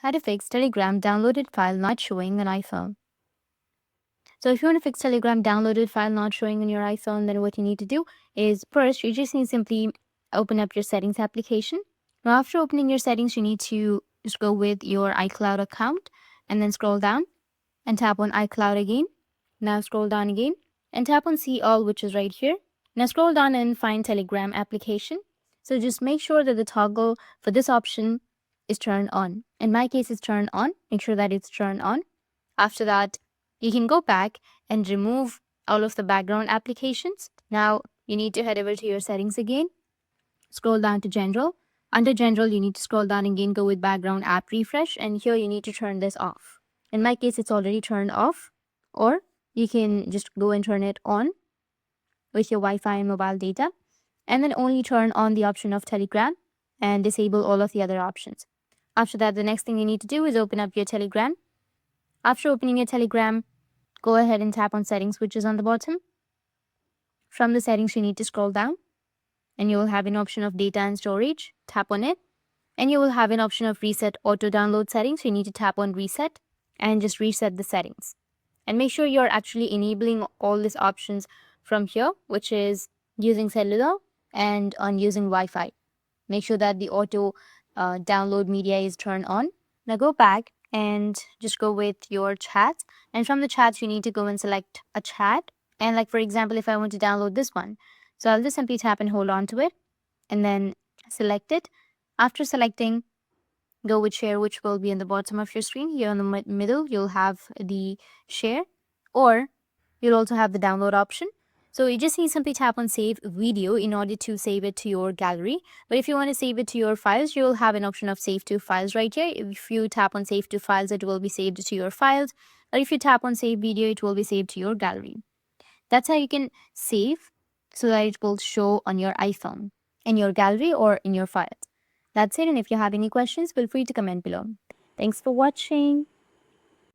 How to fix Telegram downloaded file not showing on iPhone. So if you want to fix Telegram downloaded file not showing on your iPhone, then what you need to do is first, you just need to simply open up your settings application. Now after opening your settings, you need to just go with your iCloud account and then scroll down and tap on iCloud again. Now scroll down again and tap on see all, which is right here. Now scroll down and find Telegram application. So just make sure that the toggle for this option is turned on. In my case, it's turned on. Make sure that it's turned on. After that, you can go back and remove all of the background applications. Now you need to head over to your settings again. Scroll down to general. Under general, you need to scroll down again, go with background app refresh, and here you need to turn this off. In my case, it's already turned off, or you can just go and turn it on with your Wi-Fi and mobile data, and then only turn on the option of Telegram and disable all of the other options. After that, the next thing you need to do is open up your Telegram. After opening your Telegram, go ahead and tap on settings, which is on the bottom. From the settings, you need to scroll down and you will have an option of data and storage. Tap on it and you will have an option of reset auto download settings. You need to tap on reset and just reset the settings. And make sure you're actually enabling all these options from here, which is using cellular and on using Wi-Fi. Make sure that the auto download media is turned on. Now go back and just go with your chat. And from the chats, you need to go and select a chat. And like, for example, if I want to download this one, so I'll just simply tap and hold on to it and then select it. After selecting, go with share, which will be in the bottom of your screen. Here in the middle, you'll have the share, or you'll also have the download option. So you just need to simply tap on save video in order to save it to your gallery. But if you want to save it to your files, you'll have an option of save to files right here. If you tap on save to files, it will be saved to your files. Or if you tap on save video, it will be saved to your gallery. That's how you can save so that it will show on your iPhone, in your gallery or in your files. That's it. And if you have any questions, feel free to comment below. Thanks for watching.